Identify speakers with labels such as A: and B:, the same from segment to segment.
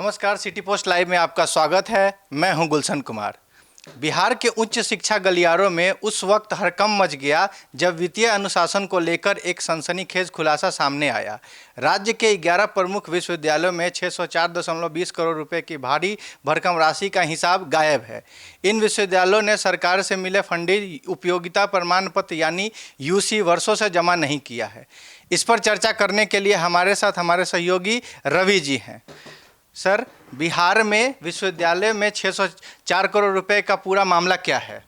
A: नमस्कार, city post live में आपका स्वागत है। मैं हूं गुलशन कुमार। बिहार के उच्च शिक्षा गलियारों में उस वक्त हड़कंप मच गया जब वित्तीय अनुशासन को लेकर एक सनसनीखेज खुलासा सामने आया। राज्य के 11 प्रमुख विश्वविद्यालयों में 604.20 करोड़ रुपए की भारी भरकम राशि का हिसाब गायब है। इन विश्वविद्यालयों ने सरकार से मिले फंडिंग उपयोगिता प्रमाण पत्र यानी यूसी वर्षों से जमा नहीं किया है। इस पर चर्चा करने के लिए हमारे साथ हमारे सहयोगी रवि जी हैं। सर, बिहार में विश्वविद्यालय में 604 करोड़ रुपए का पूरा मामला क्या है?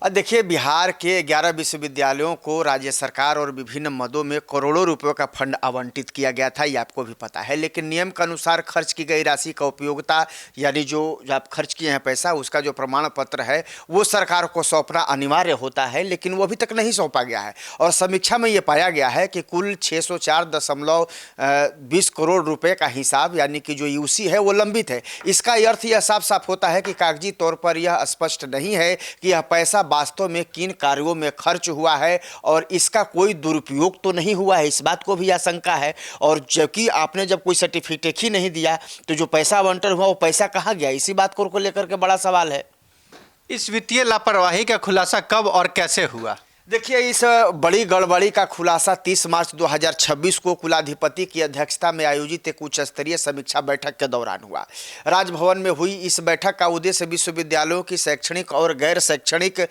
B: देखिए, बिहार के 11 विश्वविद्यालयों को राज्य सरकार और विभिन्न मदों में करोड़ों रुपयों का फंड आवंटित किया गया था, ये आपको भी पता है। लेकिन नियम के अनुसार खर्च की गई राशि का उपयोगिता यानी जो आप खर्च किए हैं पैसा, उसका जो प्रमाण पत्र है वो सरकार को सौंपना अनिवार्य होता है, लेकिन वो अभी तक नहीं सौंपा गया है। और समीक्षा में ये पाया गया है कि कुल 604.20 करोड़ रुपये का हिसाब यानी कि जो यूसी है वो लंबित है। इसका अर्थ यह साफ साफ होता है कि कागजी तौर पर यह स्पष्ट नहीं है कि यह पैसा वास्तव में किन कार्यों में खर्च हुआ है और इसका कोई दुरुपयोग तो नहीं हुआ है, इस बात को भी आशंका है। और जबकि आपने जब कोई सर्टिफिकेट ही नहीं दिया तो जो पैसा आवंटन हुआ वो पैसा कहाँ गया, इसी बात को लेकर के बड़ा सवाल है।
A: इस वित्तीय लापरवाही का खुलासा कब और कैसे हुआ?
B: देखिए, इस बड़ी गड़बड़ी का खुलासा 30 मार्च 2026 को कुलाधिपति की अध्यक्षता में आयोजित एक उच्च स्तरीय समीक्षा बैठक के दौरान हुआ। राजभवन में हुई इस बैठक का उद्देश्य विश्वविद्यालयों की शैक्षणिक और गैर शैक्षणिक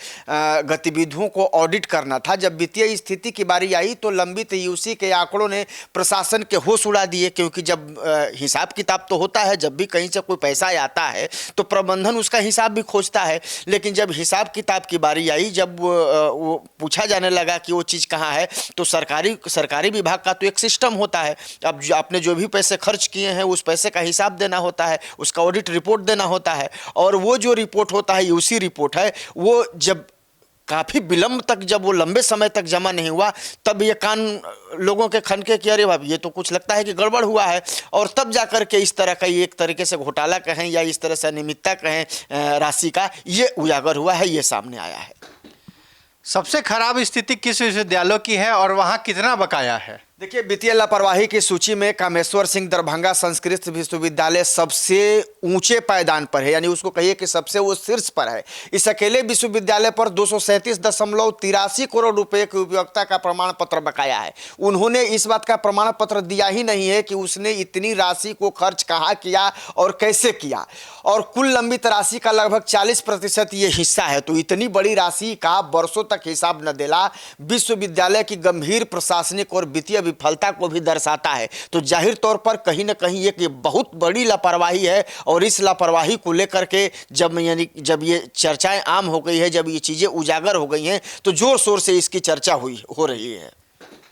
B: गतिविधियों को ऑडिट करना था। जब वित्तीय स्थिति की बारी आई तो लंबित यूसी के आंकड़ों ने प्रशासन के होश उड़ा दिए, क्योंकि जब हिसाब किताब तो होता है, जब भी कहीं से कोई पैसा आता है तो प्रबंधन उसका हिसाब भी खोजता है। लेकिन जब हिसाब किताब की बारी आई, जब वो पूछा जाने लगा कि वो चीज़ कहाँ है, तो सरकारी विभाग का तो एक सिस्टम होता है। अब आपने जो भी पैसे खर्च किए हैं उस पैसे का हिसाब देना होता है, उसका ऑडिट रिपोर्ट देना होता है। और वो जो रिपोर्ट होता है, यूसी रिपोर्ट है, वो जब काफ़ी विलंब तक, जब वो लंबे समय तक जमा नहीं हुआ, तब ये कान लोगों के खनके कि अरे बाप, ये तो कुछ लगता है कि गड़बड़ हुआ है। और तब जाकर के इस तरह का एक तरीके से घोटाला कहें या इस तरह से अनियमितता कहें राशि का, ये उजागर हुआ है, ये सामने आया है।
A: सबसे खराब स्थिति किस विश्वविद्यालय की है और वहां कितना बकाया है?
B: देखिए, वित्तीय लापरवाही की सूची में कामेश्वर सिंह दरभंगा संस्कृत विश्वविद्यालय सबसे ऊंचे पायदान पर है, यानी उसको कहिए कि सबसे वो शीर्ष पर है। इस अकेले विश्वविद्यालय पर 237.83 करोड़ रुपए की उपयोगिता का प्रमाण पत्र बकाया है। उन्होंने इस बात का प्रमाण पत्र दिया ही नहीं है कि उसने इतनी राशि को खर्च कहाँ किया और कैसे किया। और कुल लंबित राशि का लगभग 40% ये हिस्सा है। तो इतनी बड़ी राशि का वर्षों तक हिसाब न देना विश्वविद्यालय की गंभीर प्रशासनिक और वित्तीय विफलता को भी दर्शाता है। तो जाहिर तौर पर कहीं ना कहीं एक बहुत बड़ी लापरवाही है। और इस लापरवाही को लेकर के जब ये चर्चाएं आम हो गई है, जब ये चीजें उजागर हो गई हैं, तो जोर शोर से इसकी चर्चा हो रही है।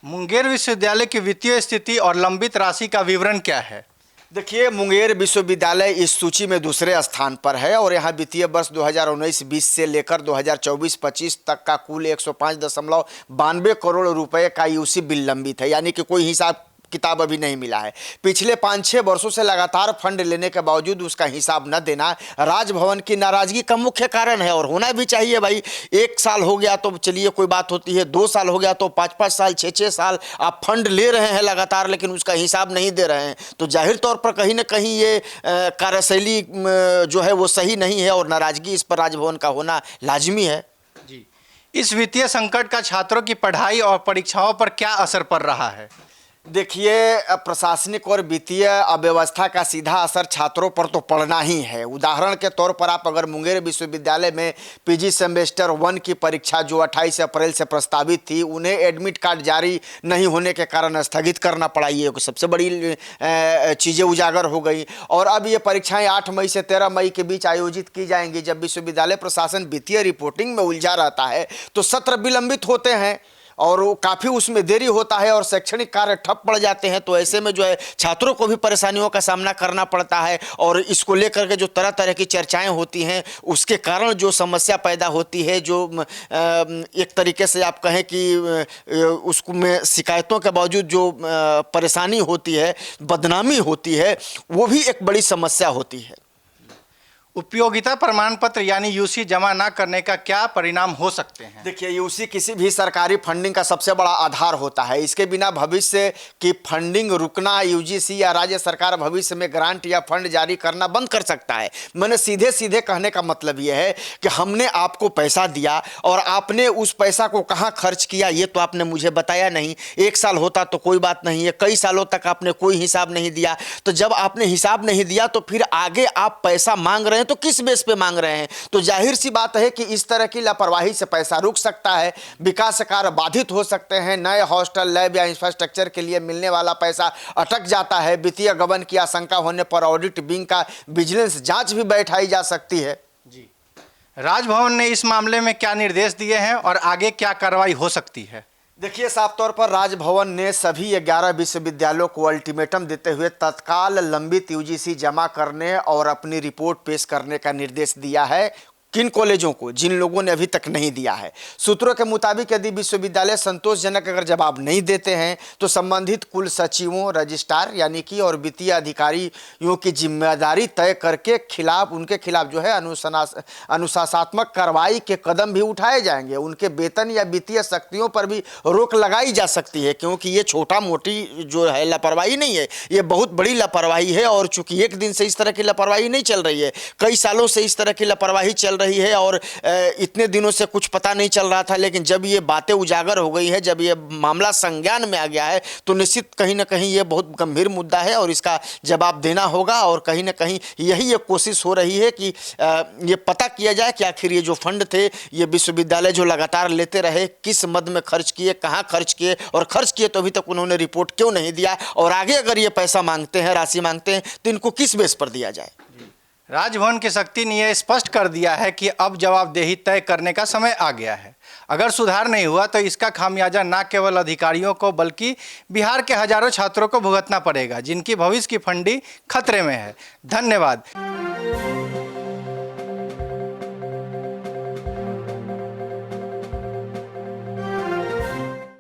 A: मुंगेर विश्वविद्यालय की वित्तीय स्थिति और लंबित राशि का विवरण क्या है?
B: देखिए, मुंगेर विश्वविद्यालय इस सूची में दूसरे स्थान पर है और यहाँ वित्तीय वर्ष 2019-20 से लेकर 2024-25 तक का कुल 105.92 करोड़ रुपए का यूसी बिल लंबित है, यानी कि कोई हिसाब किताब अभी नहीं मिला है। पिछले 5-6 वर्षों से लगातार फंड लेने के बावजूद उसका हिसाब न देना राजभवन की नाराजगी का मुख्य कारण है। और होना भी चाहिए भाई। 1 साल हो गया तो चलिए कोई बात होती है, 2 साल हो गया तो 5-5 साल 6-6 साल आप फंड ले रहे हैं लगातार, लेकिन उसका हिसाब नहीं दे रहे हैं। तो जाहिर तौर पर कहीं ना कहीं ये कार्यशैली जो है वो सही नहीं है और नाराजगी इस पर राजभवन का होना लाजमी है।
A: जी, इस वित्तीय संकट का छात्रों की पढ़ाई और परीक्षाओं पर क्या असर पड़ रहा है?
B: देखिए, प्रशासनिक और वित्तीय अव्यवस्था का सीधा असर छात्रों पर तो पड़ना ही है। उदाहरण के तौर पर आप अगर मुंगेर विश्वविद्यालय में पीजी सेमेस्टर 1 की परीक्षा जो 28 अप्रैल से प्रस्तावित थी, उन्हें एडमिट कार्ड जारी नहीं होने के कारण स्थगित करना पड़ा। ये सबसे बड़ी चीज़ें उजागर हो गई। और अब ये परीक्षाएं 8 मई से 13 मई के बीच आयोजित की जाएंगी। जब विश्वविद्यालय प्रशासन वित्तीय रिपोर्टिंग में उलझा रहता है तो सत्र विलंबित होते हैं और काफ़ी उसमें देरी होता है और शैक्षणिक कार्य ठप पड़ जाते हैं। तो ऐसे में जो है छात्रों को भी परेशानियों का सामना करना पड़ता है। और इसको लेकर के जो तरह तरह की चर्चाएं होती हैं, उसके कारण जो समस्या पैदा होती है, जो एक तरीके से आप कहें कि उसको में शिकायतों के बावजूद जो परेशानी होती है, बदनामी होती है, वो भी एक बड़ी समस्या होती है।
A: उपयोगिता प्रमाण पत्र यानी यूसी जमा न करने का क्या परिणाम हो सकते हैं?
B: देखिए, यूसी किसी भी सरकारी फंडिंग का सबसे बड़ा आधार होता है। इसके बिना भविष्य की फंडिंग रुकना, यूजीसी या राज्य सरकार भविष्य में ग्रांट या फंड जारी करना बंद कर सकता है। मैंने सीधे सीधे कहने का मतलब यह है कि हमने आपको पैसा दिया और आपने उस पैसा को कहाँ खर्च किया ये तो आपने मुझे बताया नहीं। 1 साल होता तो कोई बात नहीं है, कई सालों तक आपने कोई हिसाब नहीं दिया। तो जब आपने हिसाब नहीं दिया तो फिर आगे आप पैसा मांग रहे हैं तो किस बेस पे मांग रहे हैं? तो जाहिर सी बात है कि इस तरह की लापरवाही से पैसा रुक सकता है, विकास कार्य बाधित हो सकते हैं, नए हॉस्टल, लैब या इंफ्रास्ट्रक्चर के लिए मिलने वाला पैसा अटक जाता है, वित्तीय गबन की आशंका होने पर ऑडिट विंग का विजिलेंस जांच भी बैठाई जा सकती है।
A: जी, राजभवन ने इस मामले में क्या निर्देश दिए हैं और आगे क्या कार्रवाई हो सकती है?
B: देखिए, साफ तौर पर राजभवन ने सभी 11 विश्वविद्यालयों को अल्टीमेटम देते हुए तत्काल लंबित यूजीसी जमा करने और अपनी रिपोर्ट पेश करने का निर्देश दिया है। किन कॉलेजों को? जिन लोगों ने अभी तक नहीं दिया है। सूत्रों के मुताबिक यदि विश्वविद्यालय संतोषजनक अगर जवाब नहीं देते हैं तो संबंधित कुल सचिवों, रजिस्ट्रार यानी कि और वित्तीय अधिकारियों की जिम्मेदारी तय करके उनके खिलाफ जो है अनुशासनात्मक कार्रवाई के कदम भी उठाए जाएंगे। उनके वेतन या वित्तीय शक्तियों पर भी रोक लगाई जा सकती है, क्योंकि ये छोटा मोटी जो है लापरवाही नहीं है, ये बहुत बड़ी लापरवाही है। और चूंकि एक दिन से इस तरह की लापरवाही नहीं चल रही है, कई सालों से इस तरह की लापरवाही चल रही है और इतने दिनों से कुछ पता नहीं चल रहा था। लेकिन जब ये बातें उजागर हो गई है, जब ये मामला संज्ञान में आ गया है, तो निश्चित कहीं ना कहीं ये बहुत गंभीर मुद्दा है और इसका जवाब देना होगा। और कहीं ना कहीं यही एक कोशिश हो रही है कि ये पता किया जाए कि आखिर ये जो फंड थे, ये विश्वविद्यालय जो लगातार लेते रहे, किस मद में खर्च किए, कहाँ खर्च किए, और खर्च किए तो अभी तक उन्होंने रिपोर्ट क्यों नहीं दिया, और आगे अगर ये पैसा मांगते हैं, राशि मांगते हैं, तो इनको किस बेस पर दिया जाए।
A: राजभवन की शक्ति ने यह स्पष्ट कर दिया है कि अब जवाबदेही तय करने का समय आ गया है। अगर सुधार नहीं हुआ तो इसका खामियाजा न केवल अधिकारियों को बल्कि बिहार के हजारों छात्रों को भुगतना पड़ेगा, जिनकी भविष्य की फंडिंग खतरे में है। धन्यवाद।